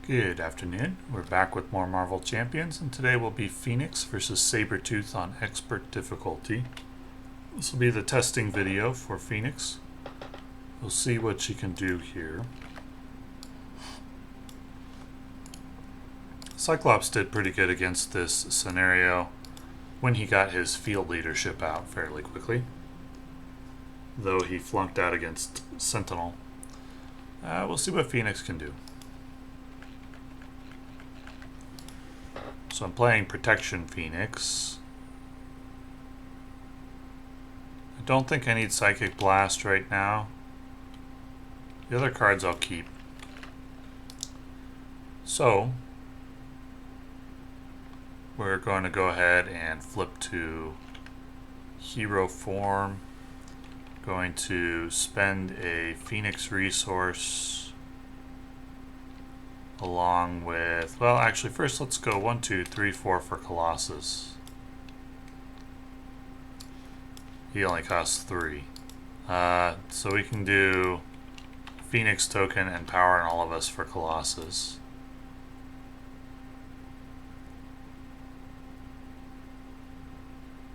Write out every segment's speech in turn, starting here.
Good afternoon. We're back with more Marvel Champions, and today will be Phoenix versus Sabretooth on Expert difficulty. This will be the testing video for Phoenix. We'll see what she can do here. Cyclops did pretty good against this scenario when he got his field leadership out fairly quickly, though he flunked out against Sentinel. We'll see what Phoenix can do. So I'm playing Protection Phoenix. I don't think I need Psychic Blast right now. The other cards I'll keep. So we're going to go ahead and flip to hero form. Going to spend a Phoenix resource along with, well, actually first let's go 1, 2, 3, 4 for Colossus. He only costs 3. So we can do Phoenix token and power on all of us for Colossus.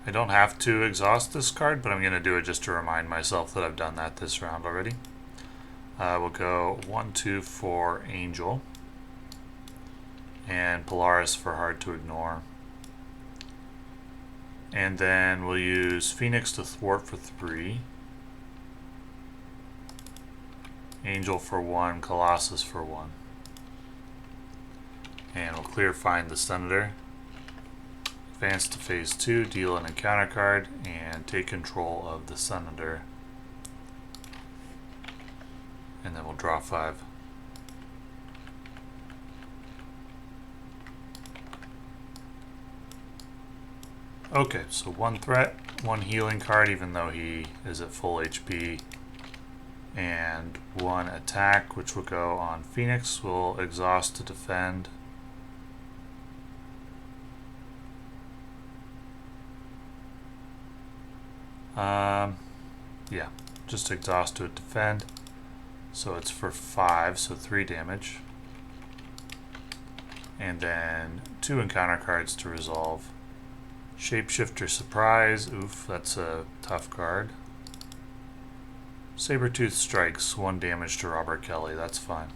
I don't have to exhaust this card, but I'm going to do it just to remind myself that I've done that this round already. We'll go 1, 2 for Angel. And Polaris for hard to ignore. And then we'll use Phoenix to thwart for 3. Angel for 1, Colossus for 1. And we'll clear Find the Senator. Advance to phase 2, deal an encounter card, and take control of the Senator. And then we'll draw 5. Okay, so 1 threat, 1 healing card, even though he is at full HP, and 1 attack, which will go on Phoenix. We'll exhaust to defend. Yeah, just exhaust to defend. So it's for 5, so 3 damage. And then 2 encounter cards to resolve. Shapeshifter Surprise, oof, that's a tough card. Sabretooth Strikes, 1 damage to Robert Kelly, that's fine.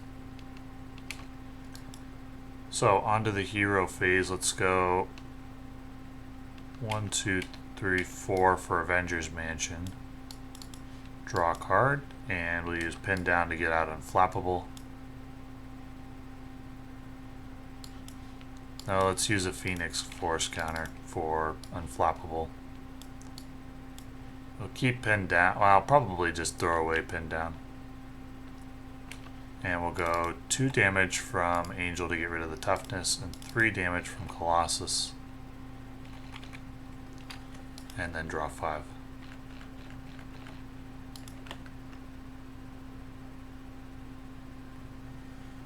So, onto the hero phase, let's go 1, 2, 3, 4 for Avengers Mansion. Draw a card, and we'll use Pin Down to get out Unflappable. Now let's use a Phoenix Force counter for Unflappable. We'll keep Pin Down. Well, I'll probably just throw away Pin Down. And we'll go 2 damage from Angel to get rid of the toughness, and 3 damage from Colossus. And then draw 5.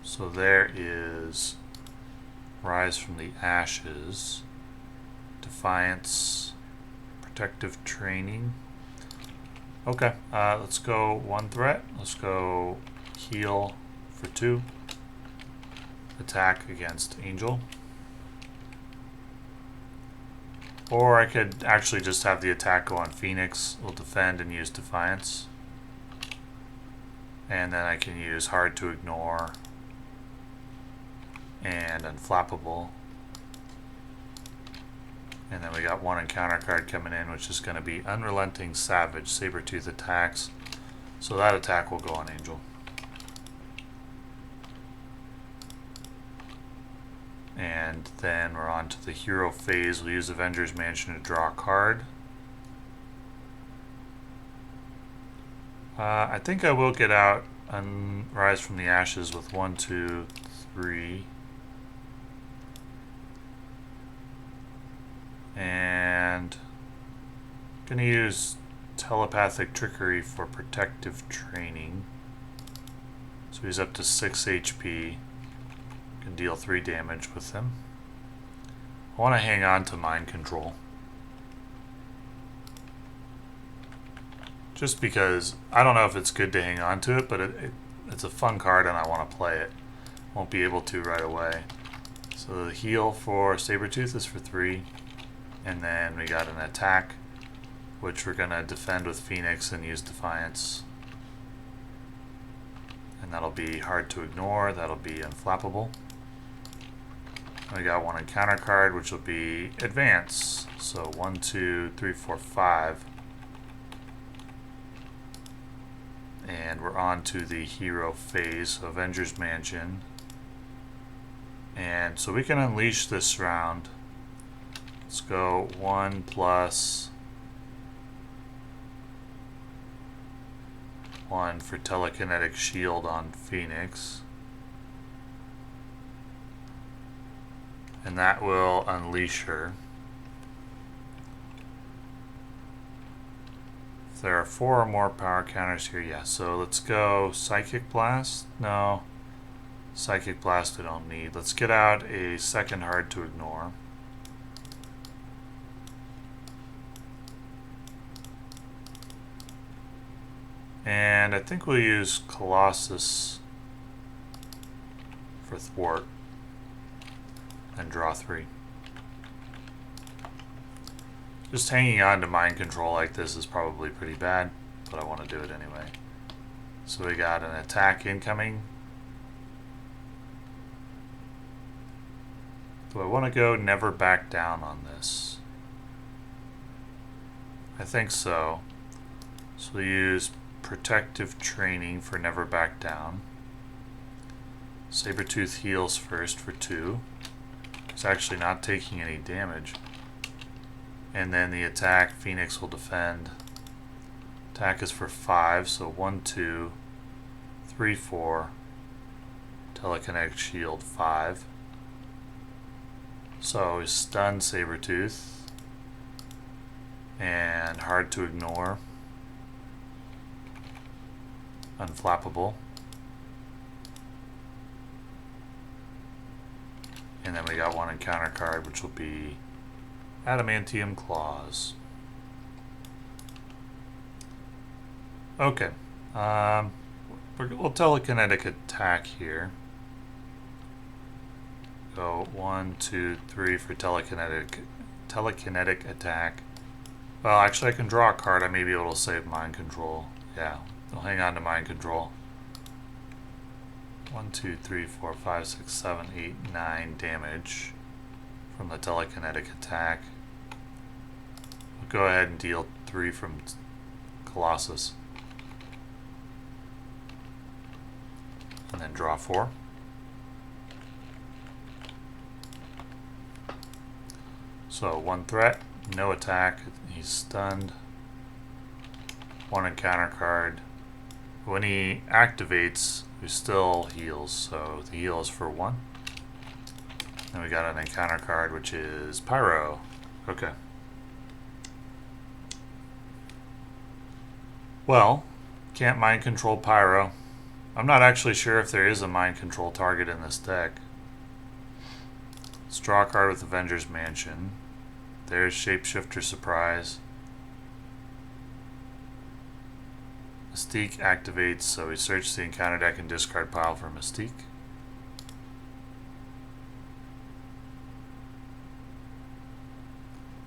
So there is Rise from the Ashes, Defiance, Protective Training. Okay, let's go 1 threat. Let's go heal for 2. Attack against Angel. Or I could actually just have the attack go on Phoenix. We'll defend and use Defiance. And then I can use Hard to Ignore and Unflappable. And then we got 1 encounter card coming in, which is going to be Unrelenting Savage. Sabretooth attacks. So that attack will go on Angel. And then we're on to the hero phase. We'll use Avengers Mansion to draw a card. I think I will get out Rise from the Ashes with 1, 2, 3. And I'm going to use Telepathic Trickery for Protective Training. So he's up to 6 HP. Can deal 3 damage with him. I want to hang on to Mind Control. Just because, I don't know if it's good to hang on to it, but it's a fun card and I want to play it. won't be able to right away. So the heal for Sabretooth is for 3. And then we got an attack, which we're going to defend with Phoenix and use Defiance. And that'll be hard to ignore. That'll be unflappable. And we got one encounter card, which will be Advance. So 1, 2, 3, 4, 5. And we're on to the hero phase, so Avengers Mansion. And so we can unleash this round. Let's go 1 plus 1 for telekinetic shield on Phoenix. And that will unleash her. If there are 4 or more power counters here, yeah. So let's go Psychic Blast. No. Psychic Blast we don't need. Let's get out a second hard to ignore. And I think we'll use Colossus for Thwart and draw 3. Just hanging on to mind control like this is probably pretty bad, but I want to do it anyway. So we got an attack incoming. Do I want to go never back down on this? I think so. So we use Protective Training for never back down. Sabretooth heals first for 2. It's actually not taking any damage. And then the attack, Phoenix will defend. Attack is for 5, so 1, 2, 3, 4. Telekinetic shield 5. So we stun Sabretooth. And hard to ignore. Unflappable. And then we got one encounter card, which will be Adamantium Claws. Okay. We'll telekinetic attack here. Go 1, 2, 3 for telekinetic attack. Well, actually, I can draw a card. I may be able to save mind control. Yeah, I'll hang on to mind control. 1, 2, 3, 4, 5, 6, 7, 8, 9 damage from the telekinetic attack. I'll go ahead and deal 3 from Colossus. And then draw 4. So 1 threat, no attack, he's stunned. 1 encounter card. When he activates, he still heals, so the heal is for 1. Then we got an encounter card, which is Pyro. Okay. Well, can't mind control Pyro. I'm not actually sure if there is a mind control target in this deck. Let's draw a card with Avengers Mansion. There's Shapeshifter Surprise. Mystique activates, so we search the encounter deck and discard pile for Mystique.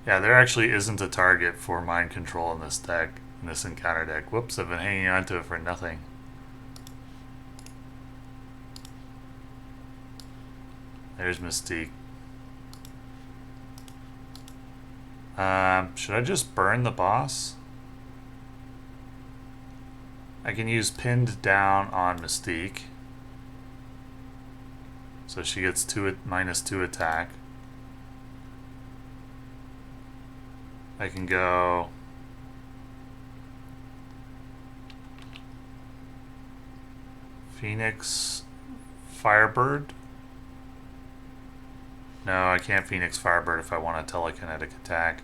Yeah, there actually isn't a target for mind control in this deck, in this encounter deck. Whoops, I've been hanging on to it for nothing. There's Mystique. Should I just burn the boss? I can use pinned down on Mystique. So she gets -2 attack. I can go Phoenix Firebird. No, I can't Phoenix Firebird if I want a telekinetic attack.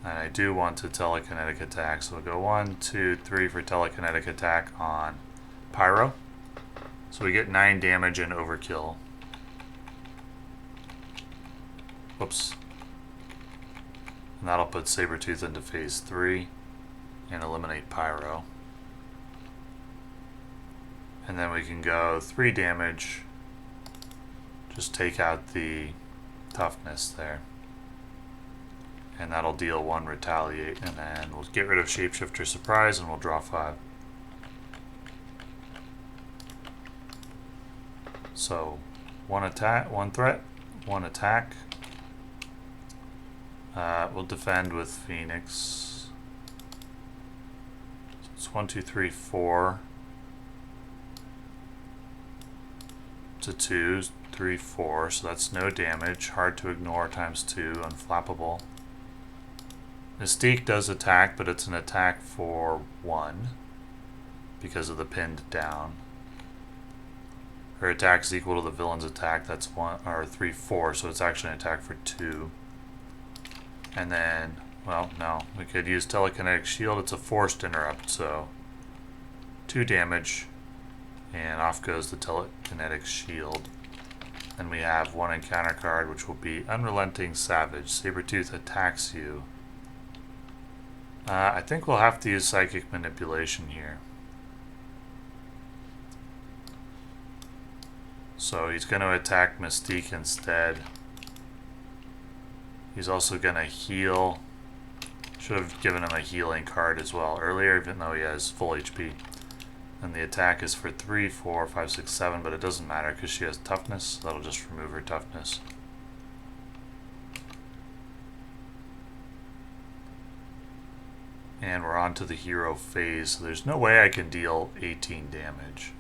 And I do want to telekinetic attack, so we'll go 1, 2, 3 for telekinetic attack on Pyro. So we get 9 damage and overkill. Whoops. And that'll put Sabretooth into phase 3 and eliminate Pyro. And then we can go 3 damage. Just take out the toughness there. And that'll deal 1 retaliate. And then we'll get rid of Shapeshifter Surprise and we'll draw 5. So 1 attack, 1 threat, 1 attack. We'll defend with Phoenix. So it's 1, 2, 3, 4 to 2, 3, 4. So that's no damage. Hard to ignore times 2, unflappable. Mystique does attack, but it's an attack for 1 because of the pinned down. Her attack is equal to the villain's attack. That's 1 or 3, 4. So it's actually an attack for 2. And then, well, no, we could use telekinetic shield. It's a forced interrupt, so 2 damage, and off goes the telekinetic shield. Then we have 1 encounter card, which will be Unrelenting Savage. Sabretooth attacks you. I think we'll have to use Psychic Manipulation here. So he's going to attack Mystique instead. He's also going to heal. Should have given him a healing card as well earlier, even though he has full HP. And the attack is for 3, 4, 5, 6, 7, but it doesn't matter because she has toughness. So that'll just remove her toughness. And we're on to the hero phase. So there's no way I can deal 18 damage.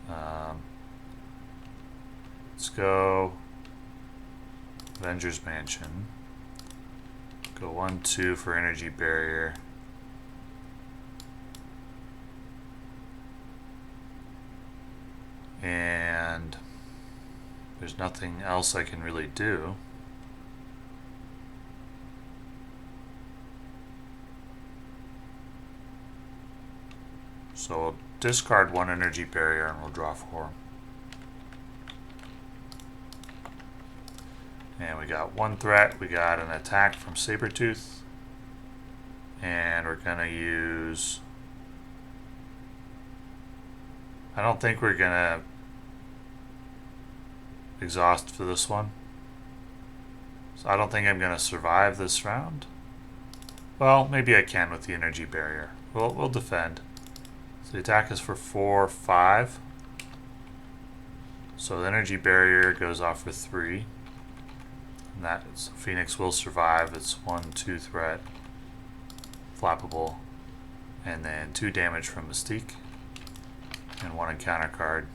Let's go Avengers Mansion. Go 1, 2 for energy barrier. And there's nothing else I can really do. So we'll discard 1 energy barrier and we'll draw 4. And we got 1 threat, we got an attack from Sabretooth. And we're going to use... I don't think we're going to exhaust for this one. So I don't think I'm going to survive this round. Well, maybe I can with the energy barrier. We'll defend. So the attack is for 4, 5. So the energy barrier goes off for 3. And that is, Phoenix will survive. It's 1, 2 threat, flappable, and then 2 damage from Mystique, and 1 encounter card.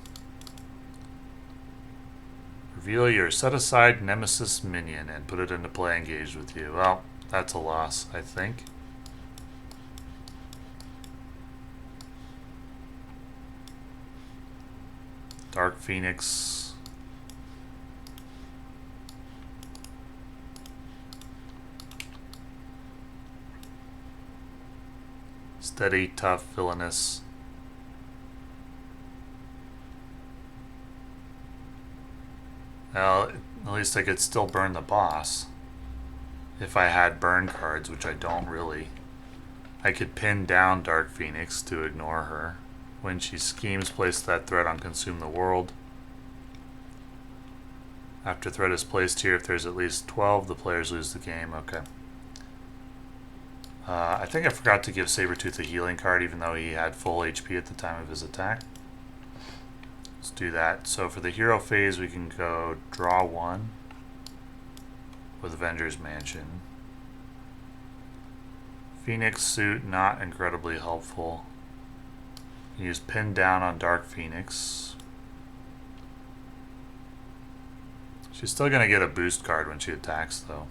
Reveal your set-aside Nemesis minion and put it into play engaged with you. Well, that's a loss, I think. Dark Phoenix. Steady, tough, villainous. Well, at least I could still burn the boss. If I had burn cards, which I don't really. I could pin down Dark Phoenix to ignore her. When she schemes, place that threat on Consume the World. After threat is placed here, if there's at least 12, the players lose the game. Okay. I think I forgot to give Sabretooth a healing card, even though he had full HP at the time of his attack. Let's do that. So for the hero phase, we can go draw 1 with Avengers Mansion. Phoenix suit, not incredibly helpful. Use pin down on Dark Phoenix. She's still going to get a boost card when she attacks, though.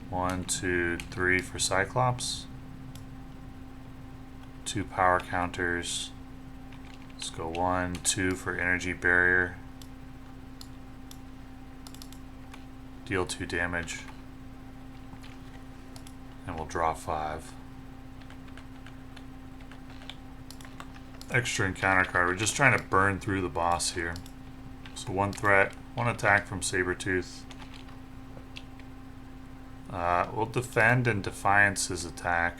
1, 2, 3 for Cyclops. 2 power counters. Let's go 1, 2 for energy barrier. Deal 2 damage. And we'll draw 5. Extra encounter card. We're just trying to burn through the boss here. So 1 threat, 1 attack from Sabretooth. We'll defend and defiance his attack.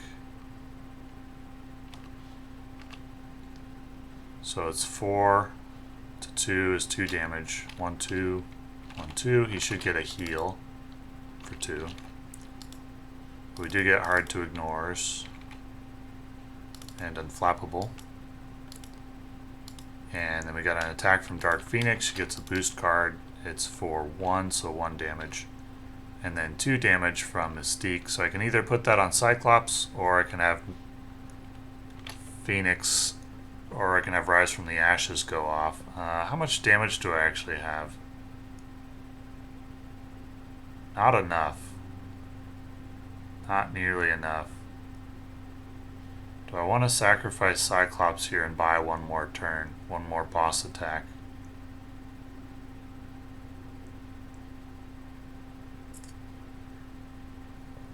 So it's 4 to 2 is 2 damage. 1, 2, 1, 2. He should get a heal for 2. We do get hard to ignores and unflappable. And then we got an attack from Dark Phoenix. She gets a boost card. It's for 1, so 1 damage. And then 2 damage from Mystique. So I can either put that on Cyclops, or I can have Phoenix, or I can have Rise from the Ashes go off. How much damage do I actually have? Not enough. Not nearly enough. Do I want to sacrifice Cyclops here and buy one more turn? One more boss attack?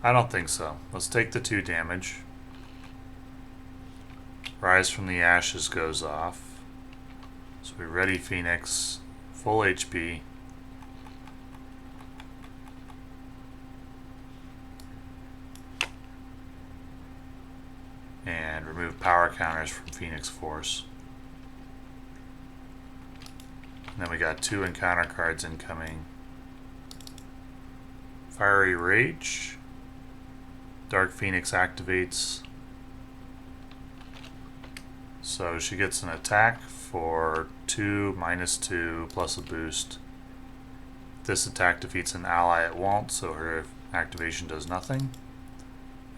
I don't think so. Let's take the 2 damage. Rise from the Ashes goes off. So we ready Phoenix. Full HP. And remove power counters from Phoenix Force. And then we got 2 encounter cards incoming. Fiery Rage. Dark Phoenix activates. So she gets an attack for 2, -2, plus a boost. If this attack defeats an ally, it won't, so her activation does nothing.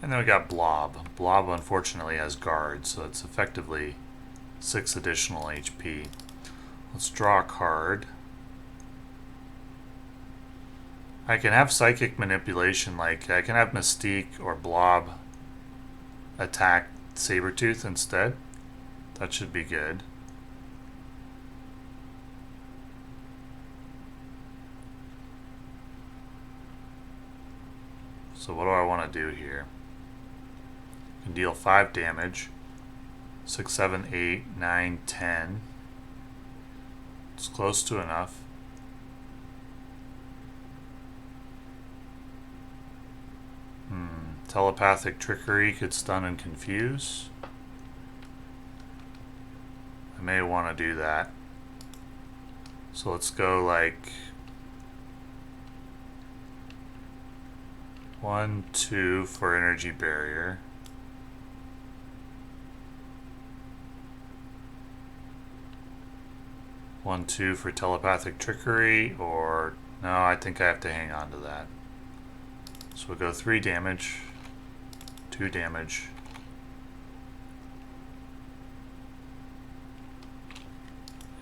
And then we got Blob. Blob unfortunately has guard, so it's effectively 6 additional HP. Let's draw a card. I can have Psychic Manipulation, like I can have Mystique or Blob attack Sabretooth instead. That should be good. So what do I want to do here? I can deal 5 damage. 6, 7, 8, 9, 10. It's close to enough. Telepathic Trickery could stun and confuse. I may want to do that. So let's go like 1, 2 for Energy Barrier. One, 2 for Telepathic Trickery, or no, I think I have to hang on to that. So we'll go 3 damage, 2 damage,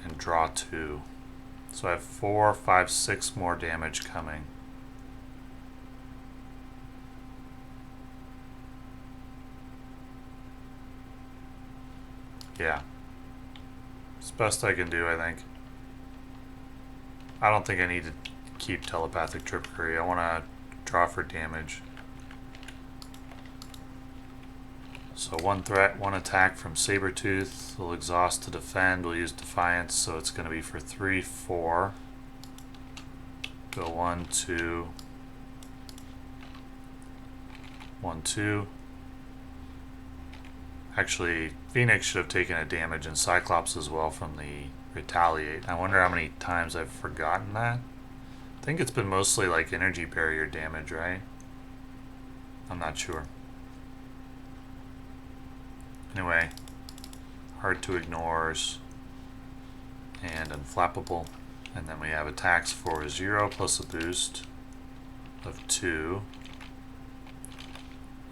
and draw 2. So I have 4, 5, 6 more damage coming. Yeah. It's the best I can do, I think. I don't think I need to keep Telepathic Trickery. I want to draw for damage. So 1 threat, 1 attack from Sabretooth. We'll exhaust to defend. We'll use Defiance, so it's going to be for 3, 4. Go 1, 2. 1, 2. Actually, Phoenix should have taken a damage, and Cyclops as well from the Retaliate. I wonder how many times I've forgotten that. I think it's been mostly like Energy Barrier damage, right? I'm not sure. Anyway, hard to ignores and unflappable. And then we have attacks for 0 plus a boost of 2.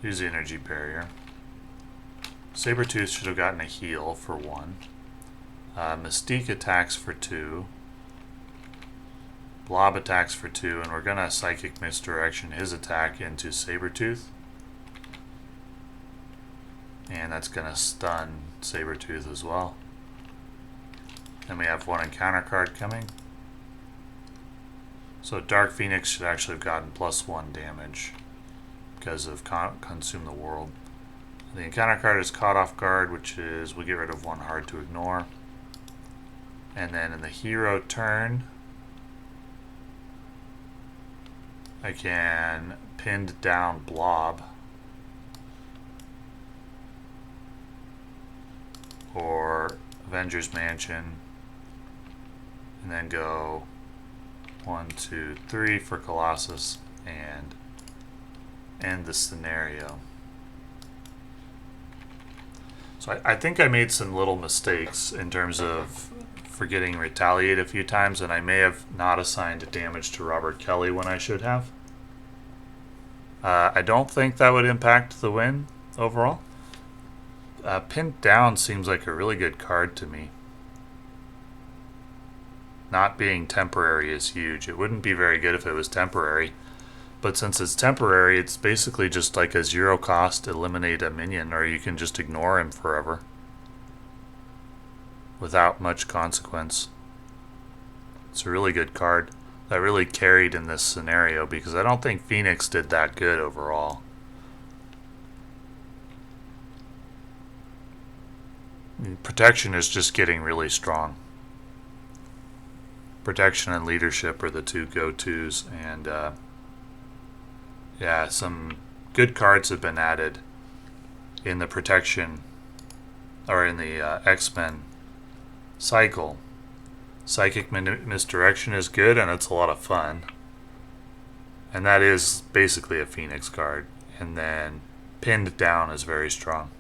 Use the Energy Barrier. Sabretooth should have gotten a heal for 1. Mystique attacks for 2. Blob attacks for 2, and we're going to Psychic Misdirection his attack into Sabretooth. And that's going to stun Sabretooth as well. Then we have 1 encounter card coming. So Dark Phoenix should actually have gotten +1 damage because of Consume the World. The encounter card is Caught Off Guard, which is we get rid of 1 hard to ignore. And then in the hero turn, I can pinned down blob. Or Avengers Mansion. And then go 1, 2, 3 for Colossus and end the scenario. So I think I made some little mistakes in terms of forgetting retaliate a few times, and I may have not assigned damage to Robert Kelly when I should have. I don't think that would impact the win overall. Pinned down seems like a really good card to me. Not being temporary is huge. It wouldn't be very good if it was temporary. But since it's temporary, it's basically just like a 0 cost eliminate a minion, or you can just ignore him forever without much consequence. It's a really good card that really carried in this scenario because I don't think Phoenix did that good overall. Protection is just getting really strong. Protection and leadership are the two go-tos, and yeah, some good cards have been added in the protection, or in the X-Men cycle. Psychic Misdirection is good, and it's a lot of fun. And that is basically a Phoenix card. And then Pinned Down is very strong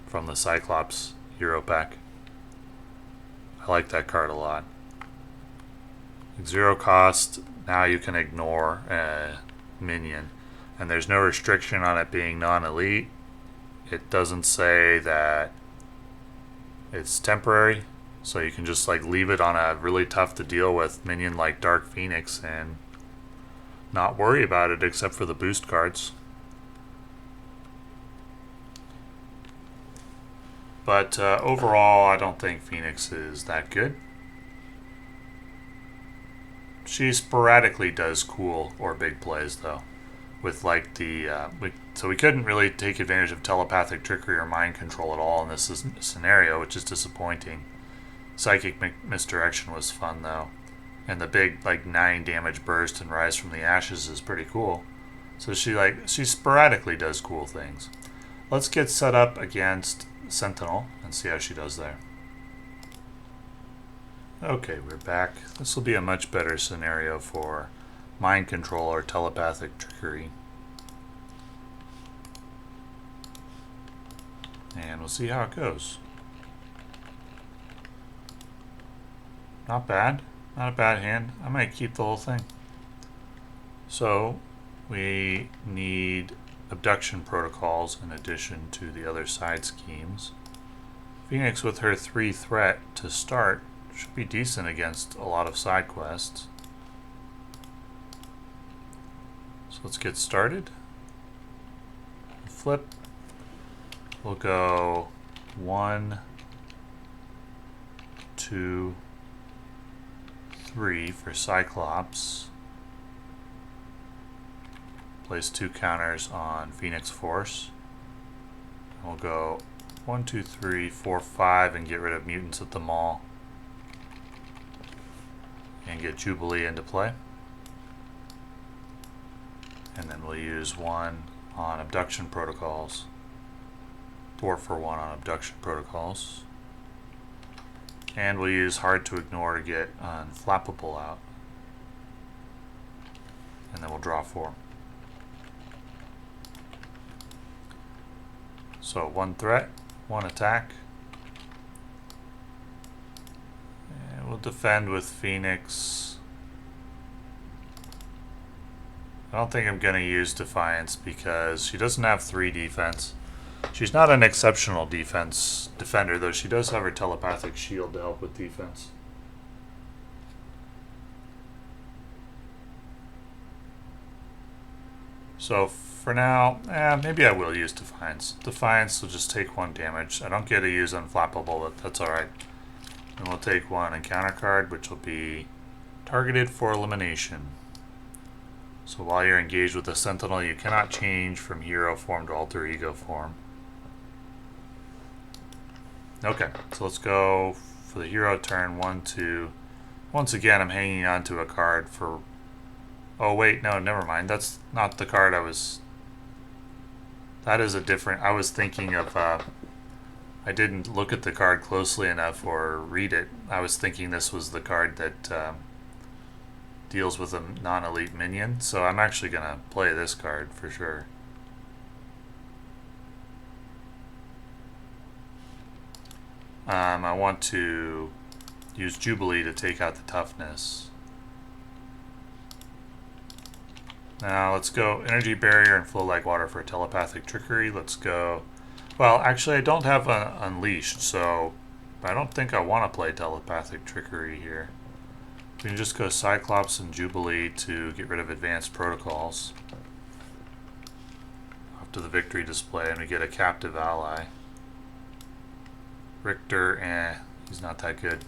from the Cyclops Hero Pack. I like that card a lot. 0 cost, now you can ignore a minion. And there's no restriction on it being non-elite. It doesn't say that it's temporary. So you can just like leave it on a really tough to deal with minion like Dark Phoenix and not worry about it except for the boost cards. But overall, I don't think Phoenix is that good. She sporadically does cool or big plays though, with like the so we couldn't really take advantage of telepathic trickery or mind control at all in this scenario, which is disappointing. Psychic Misdirection was fun though, and the big like 9 damage burst and rise from the ashes is pretty cool. So she sporadically does cool things. Let's get set up against Sentinel and see how she does there. Okay, we're back. This will be a much better scenario for mind control or telepathic trickery. And we'll see how it goes. Not bad. Not a bad hand. I might keep the whole thing. So, we need abduction protocols in addition to the other side schemes. Phoenix with her 3 threat to start should be decent against a lot of side quests. So let's get started. Flip. We'll go 1, 2, 3 for Cyclops. Place 2 counters on Phoenix Force. We'll go 1, 2, 3, 4, 5 and get rid of mutants at the mall. And get Jubilee into play. And then we'll use 1 on abduction protocols. 4 for 1 on abduction protocols. And we'll use hard to ignore to get unflappable out. And then we'll draw 4. So 1 threat, 1 attack. And we'll defend with Phoenix. I don't think I'm going to use Defiance because she doesn't have 3 defense. She's not an exceptional defender, though she does have her telepathic shield to help with defense. So for now, maybe I will use Defiance. Defiance will just take 1 damage. I don't get to use Unflappable, but that's alright. And we'll take 1 encounter card, which will be targeted for elimination. So while you're engaged with a Sentinel, you cannot change from hero form to alter ego form. Okay, so let's go for the hero turn 1, 2. Once again, I'm hanging on to a card for Oh wait, no, never mind. That's not the card I was... That is a different... I was thinking of... I didn't look at the card closely enough or read it. I was thinking this was the card that deals with a non-elite minion. So I'm actually going to play this card for sure. I want to use Jubilee to take out the toughness. Now let's go Energy Barrier and Flow Like Water for Telepathic Trickery. Let's go... Well, actually I don't have Unleashed, so I don't think I want to play Telepathic Trickery here. We can just go Cyclops and Jubilee to get rid of Advanced Protocols. Up to the victory display, and we get a Captive Ally. Richter, he's not that good.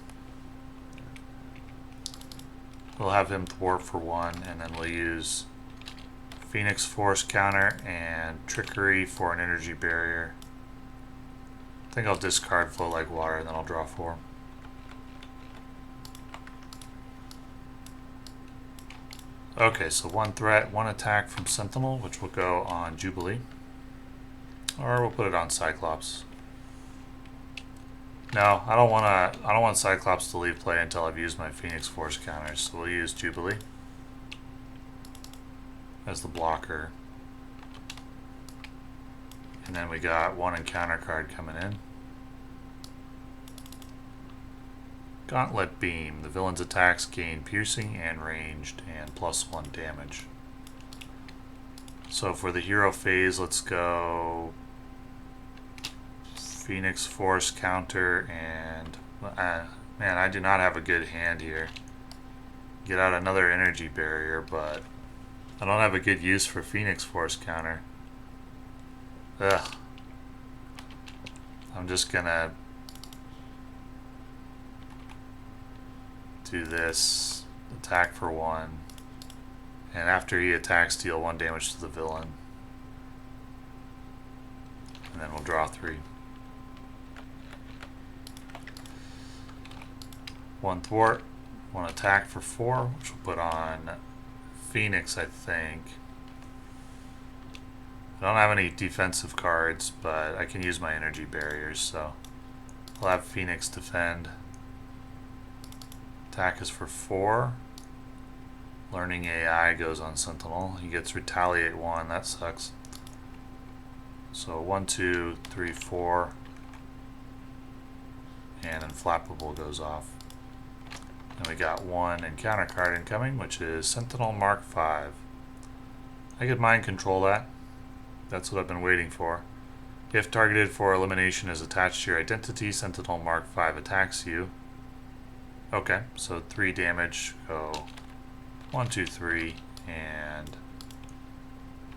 We'll have him thwart for 1, and then we'll use Phoenix Force counter and Trickery for an Energy Barrier. I think I'll discard Flow Like Water, and then I'll draw 4. Okay, so 1 threat, 1 attack from Sentinel, which will go on Jubilee. Or we'll put it on Cyclops. No, I don't want Cyclops to leave play until I've used my Phoenix Force counters, so we'll use Jubilee as the blocker. And then we got 1 encounter card coming in. Gauntlet Beam. The villain's attacks gain piercing and ranged and +1 damage. So for the hero phase, let's go Phoenix Force counter and... man, I do not have a good hand here. Get out another Energy Barrier, but I don't have a good use for Phoenix Force counter. Ugh. I'm just gonna do this. Attack for 1. And after he attacks, deal 1 damage to the villain. And then we'll draw 3. 1 thwart, 1 attack for 4, which we'll put on Phoenix, I think. I don't have any defensive cards, but I can use my Energy Barriers, so I'll have Phoenix defend. Attack is for 4. Learning AI goes on Sentinel. He gets Retaliate 1, that sucks. So 1, 2, 3, 4. And Inflappable goes off. And we got 1 encounter card incoming, which is Sentinel Mark 5. I could mind control that. That's what I've been waiting for. If targeted for elimination is attached to your identity, Sentinel Mark 5 attacks you. Okay, so 3 damage. Go 1, 2, 3, and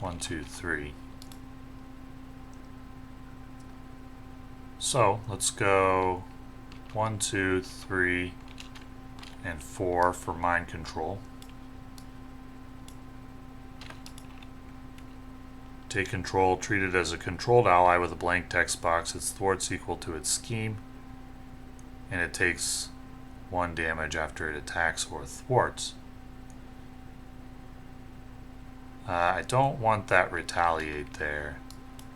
1, 2, 3. So let's go 1, 2, 3, and 4 for mind control. Take control, treat it as a controlled ally with a blank text box. Its thwarts equal to its scheme, and it takes 1 damage after it attacks or thwarts. I don't want that retaliate there.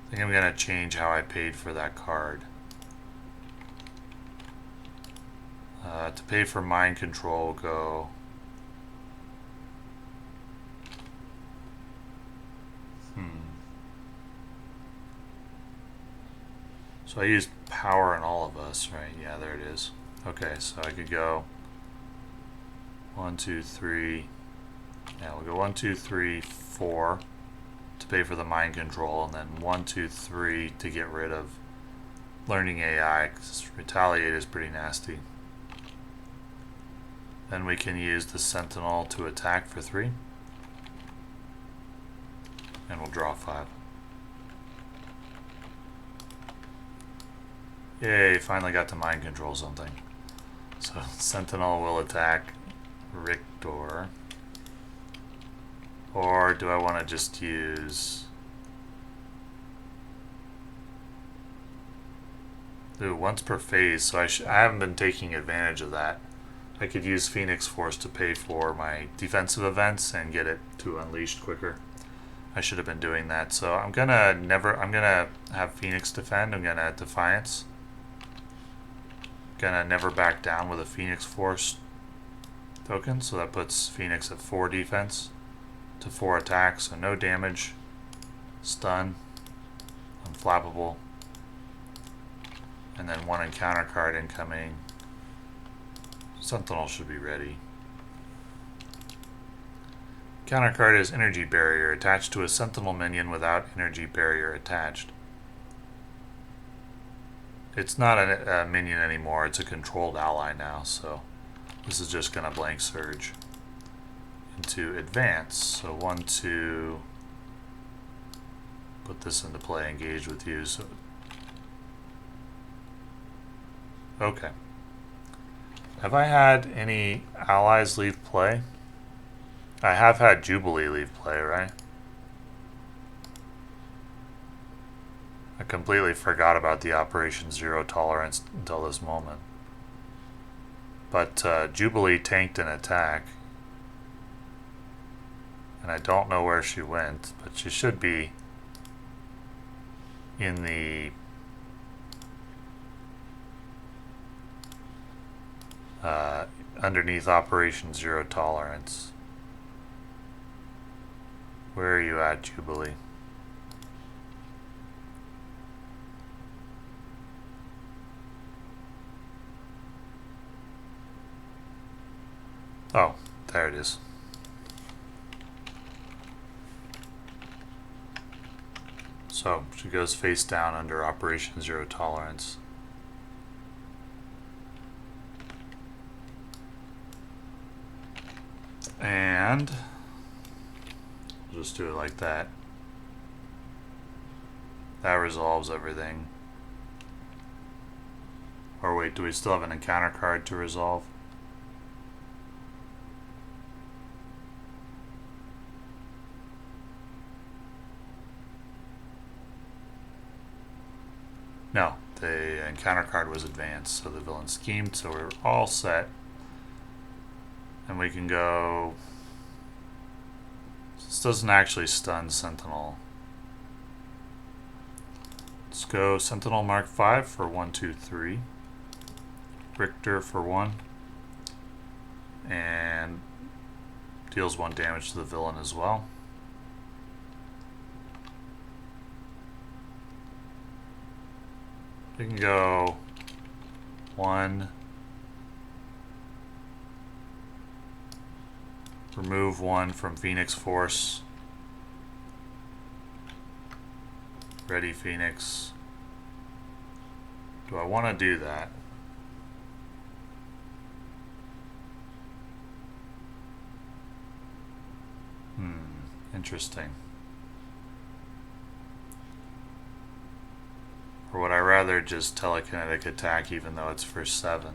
I think I'm going to change how I paid for that card. To pay for mind control, go... So I used power on all of us, right? Yeah, there it is. Okay, so I could go 1, 2, 3. Yeah, we'll go 1, 2, 3, 4 to pay for the mind control, and then 1, 2, 3 to get rid of learning AI, because retaliate is pretty nasty. Then we can use the Sentinel to attack for 3. And we'll draw 5. Yay, finally got to mind control something. So Sentinel will attack Richter. Or do I want to just use... Ooh, once per phase, so I haven't been taking advantage of that. I could use Phoenix Force to pay for my defensive events and get it to Unleashed quicker. I should have been doing that. So I'm gonna have Phoenix defend. I'm gonna Defiance. Gonna never back down with a Phoenix Force token. So that puts Phoenix at 4 defense to 4 attack. So no damage. Stun. Unflappable. And then 1 encounter card incoming. Sentinel should be ready. Counter card is Energy Barrier, attached to a Sentinel minion without Energy Barrier attached. It's not a minion anymore, it's a controlled ally now, so this is just going to blank surge into Advance. So 1, 2, put this into play, engage with you. So okay. Have I had any allies leave play? I have had Jubilee leave play, right? I completely forgot about the Operation Zero Tolerance until this moment. But Jubilee tanked an attack. And I don't know where she went, but she should be in the underneath Operation Zero Tolerance. Where are you at, Jubilee? Oh, there it is. So she goes face down under Operation Zero Tolerance. And we'll just do it like that. That resolves everything. Or wait, do we still have an encounter card to resolve? No, the encounter card was advanced, so the villain schemed, so we're all set. And we can go... This doesn't actually stun Sentinel. Let's go Sentinel Mark 5 for 1, 2, 3. Richter for 1. And deals 1 damage to the villain as well. We can go 1. Remove 1 from Phoenix Force. Ready Phoenix. Do I want to do that? Interesting. Or would I rather just telekinetic attack even though it's for 7?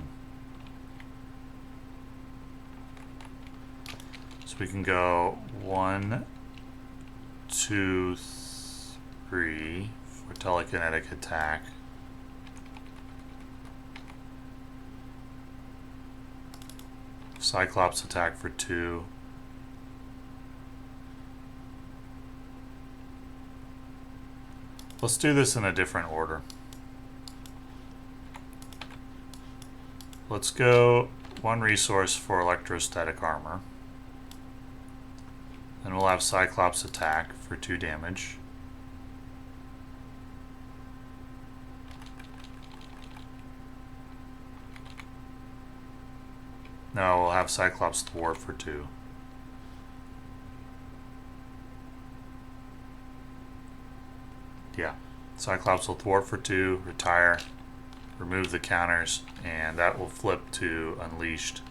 So we can go 1, 2, 3 for telekinetic attack. Cyclops attack for 2. Let's do this in a different order. Let's go 1 resource for electrostatic armor. Then we'll have Cyclops attack for 2 damage. No, we'll have Cyclops thwart for 2. Yeah, Cyclops will thwart for 2, retire, remove the counters, and that will flip to Unleashed.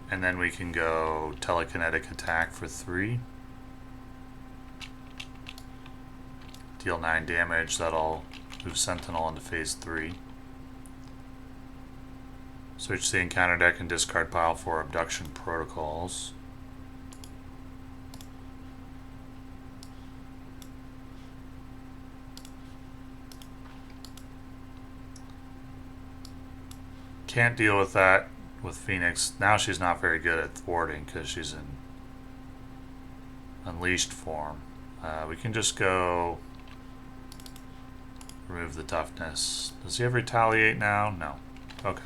And then we can go telekinetic attack for 3. Deal 9 damage, that'll move Sentinel into phase 3. Search the encounter deck and discard pile for abduction protocols. can't deal with that with Phoenix. Now she's not very good at thwarting because she's in unleashed form. We can just go remove the toughness. Does he have retaliate now? No. Okay.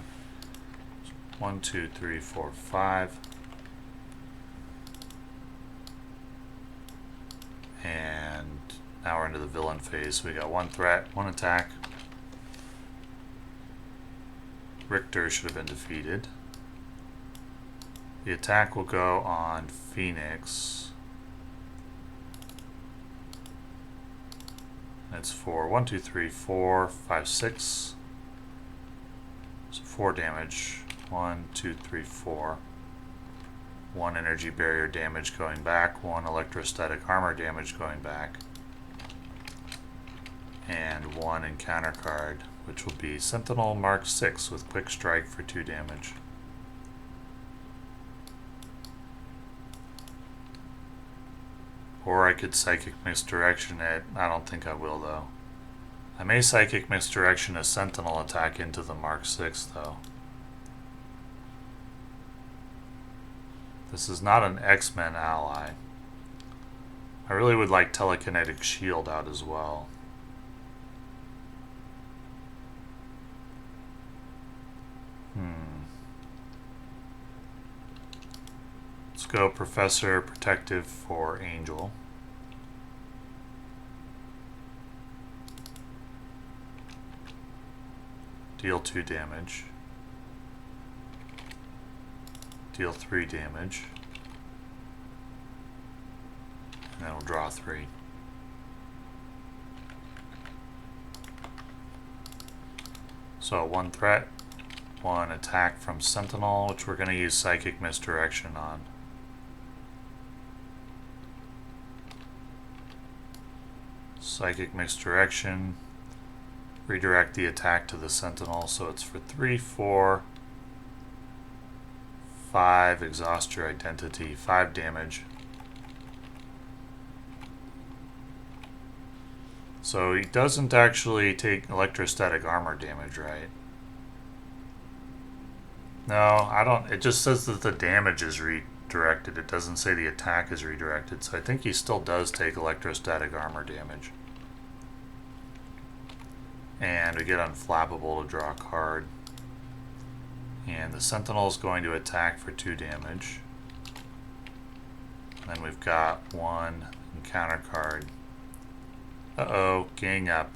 1, 2, 3, 4, 5. And now we're into the villain phase. We got 1 threat, 1 attack. Richter should have been defeated. The attack will go on Phoenix. It's for 1, 2, 3, 4, 5, 6. So 4 damage. 1, 2, 3, 4. 1 energy barrier damage going back. 1 electrostatic armor damage going back. And 1 encounter card, which will be Sentinel Mark 6 with Quick Strike for 2 damage. Or I could Psychic Misdirection it. I don't think I will, though. I may Psychic Misdirection a Sentinel attack into the Mark 6, though. This is not an X-Men ally. I really would like Telekinetic Shield out as well. Let's go Professor Protective for Angel. Deal 2 damage. Deal 3 damage. And then we'll draw 3. So 1 threat, 1 attack from Sentinel, which we're going to use Psychic Misdirection on. Psychic Misdirection. Redirect the attack to the Sentinel, so it's for 3, 4, 5, exhaust your identity, 5 damage. So he doesn't actually take electrostatic armor damage, right? No, I don't. It just says that the damage is redirected. It doesn't say the attack is redirected, so I think he still does take electrostatic armor damage. And we get Unflappable to draw a card. And the Sentinel is going to attack for 2 damage. And then we've got 1 encounter card. Uh-oh, gang up.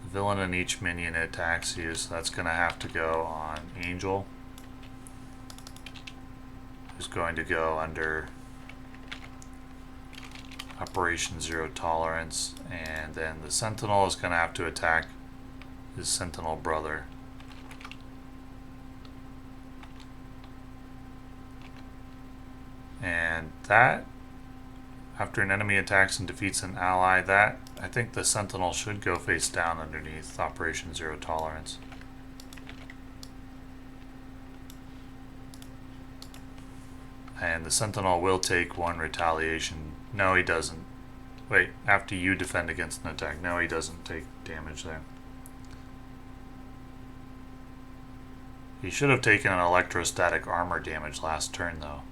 The villain in each minion attacks you, so that's going to have to go on Angel, who's going to go under Operation Zero Tolerance, and then the Sentinel is going to have to attack his Sentinel brother. And that, after an enemy attacks and defeats an ally, that, I think the Sentinel should go face down underneath Operation Zero Tolerance. And the Sentinel will take 1 retaliation. No, he doesn't. Wait, after you defend against an attack. No, he doesn't take damage there. He should have taken an electrostatic armor damage last turn, though.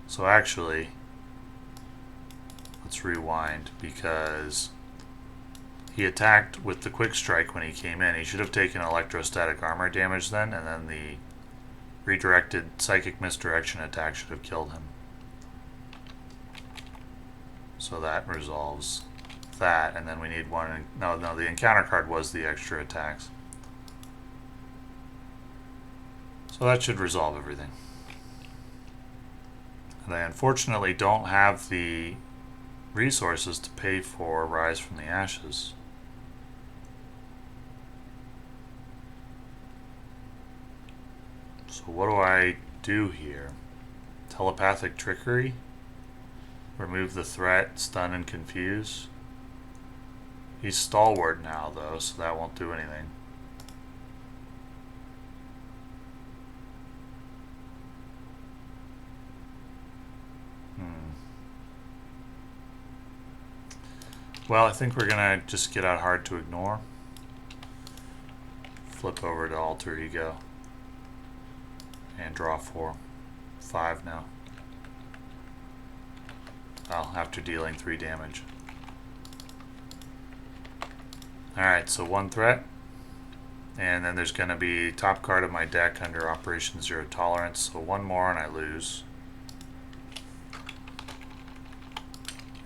So actually, let's rewind, because he attacked with the Quick Strike when he came in. He should have taken electrostatic armor damage then, and then the redirected Psychic Misdirection attack should have killed him. So that resolves that, and then we need 1. No, the encounter card was the extra attacks. So that should resolve everything. And I unfortunately don't have the resources to pay for Rise from the Ashes. So what do I do here? Telepathic Trickery? Remove the threat, stun and confuse. He's stalwart now though, so that won't do anything. Well, I think we're gonna just get out Hard to Ignore. flip over to Alter Ego and draw 4. 5 now. Well, after dealing 3 damage. Alright, so 1 threat. And then there's going to be top card of my deck under Operation Zero Tolerance. So 1 more and I lose.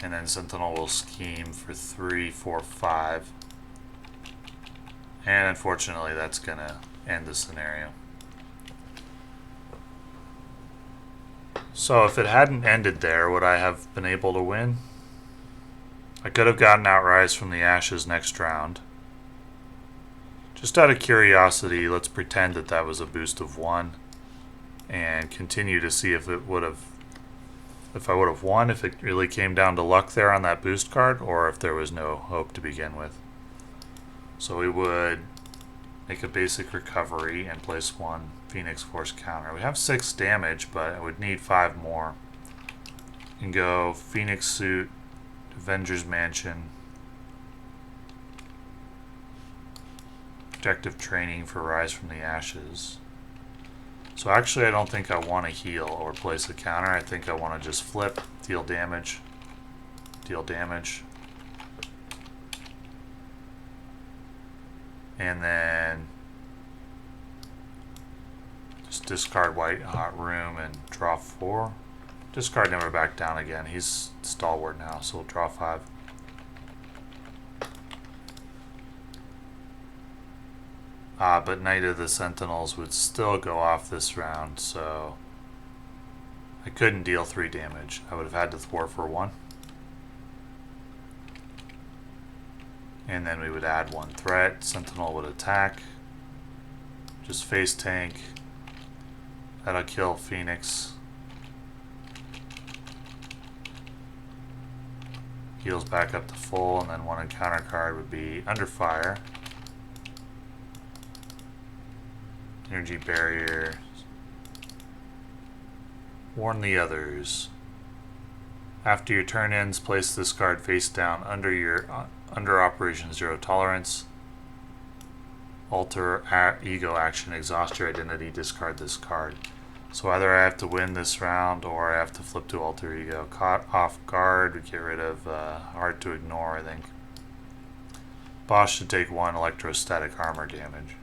And then Sentinel will scheme for 3, 4, 5. And unfortunately that's going to end the scenario. So if it hadn't ended there, would I have been able to win? I could have gotten Outrise from the Ashes next round. Just out of curiosity, let's pretend that that was a boost of 1 and continue to see if it would have, if I would have won, if it really came down to luck there on that boost card, or if there was no hope to begin with. So we would make a basic recovery and place 1 Phoenix Force counter. We have 6 damage, but I would need 5 more. And go Phoenix Suit, Avengers Mansion, Protective Training for Rise from the Ashes. So actually I don't think I want to heal or place a counter. I think I want to just flip, deal damage, and then just discard White Hot Room and draw 4. Discard never back down again. He's stalwart now, so we'll draw 5. But Knight of the Sentinels would still go off this round, so I couldn't deal 3 damage. I would have had to thwart for 1. And then we would add 1 threat. Sentinel would attack. Just face tank. That'll kill Phoenix. Heals back up to full, and then 1 encounter card would be Under Fire. Energy Barrier. Warn the Others. After your turn ends, place this card face down under Operation Zero Tolerance. Alter Ego action, exhaust your identity, discard this card. So either I have to win this round or I have to flip to Alter Ego. Caught off guard, we get rid of hard to ignore, I think. Boss should take 1 electrostatic armor damage.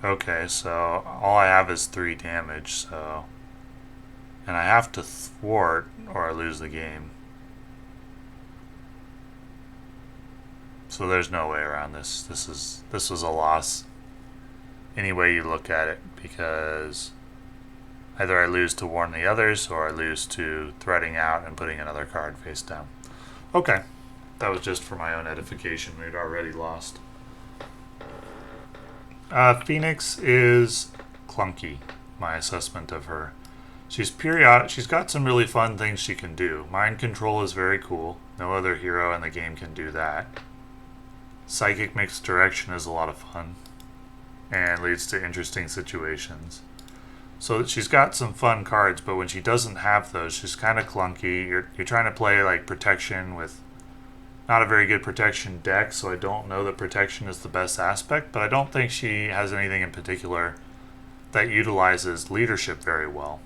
Okay, so all I have is 3 damage, so... And I have to thwart or I lose the game. So there's no way around this. This was a loss. Any way you look at it, because either I lose to Warn the Others or I lose to threading out and putting another card face down. Okay, that was just for my own edification. We'd already lost. Phoenix is clunky, my assessment of her. She's got some really fun things she can do. Mind control is very cool. No other hero in the game can do that. Psychic mixed direction is a lot of fun and leads to interesting situations. So she's got some fun cards, but when she doesn't have those, she's kind of clunky. You're trying to play like protection with not a very good protection deck, so I don't know that protection is the best aspect, but I don't think she has anything in particular that utilizes leadership very well.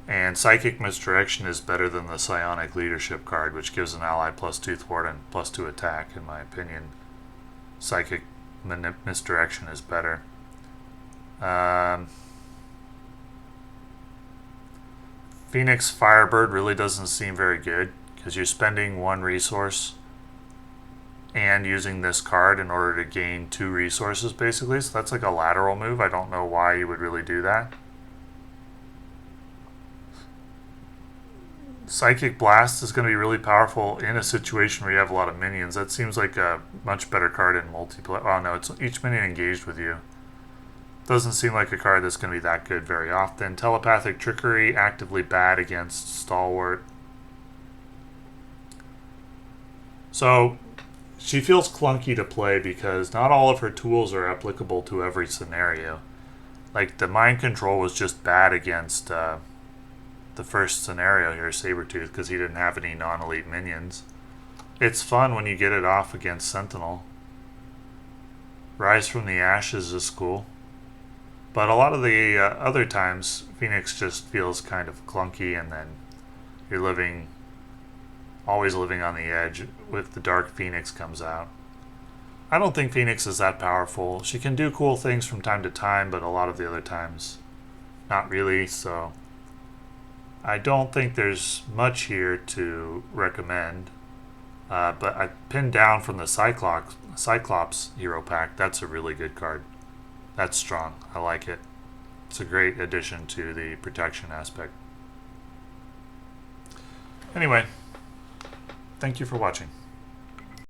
And Psychic Misdirection is better than the Psionic Leadership card, which gives an ally +2 thwart and +2 attack. In my opinion, Psychic Misdirection is better. Phoenix Firebird really doesn't seem very good, because you're spending 1 resource and using this card in order to gain 2 resources, basically. So that's like a lateral move. I don't know why you would really do that. Psychic Blast is going to be really powerful in a situation where you have a lot of minions. That seems like a much better card in multiplayer. Oh no, it's each minion engaged with you. Doesn't seem like a card that's going to be that good very often. Telepathic Trickery, actively bad against Stalwart. So she feels clunky to play because not all of her tools are applicable to every scenario. Like the Mind Control was just bad against the first scenario here, Sabretooth, because he didn't have any non-elite minions. It's fun when you get it off against Sentinel. Rise from the Ashes is cool. But a lot of the other times, Phoenix just feels kind of clunky, and then you're always living on the edge with the Dark Phoenix comes out. I don't think Phoenix is that powerful. She can do cool things from time to time, but a lot of the other times, not really, so I don't think there's much here to recommend. But I pinned down from the Cyclops hero pack. That's a really good card. That's strong. I like it. It's a great addition to the protection aspect. Anyway, thank you for watching.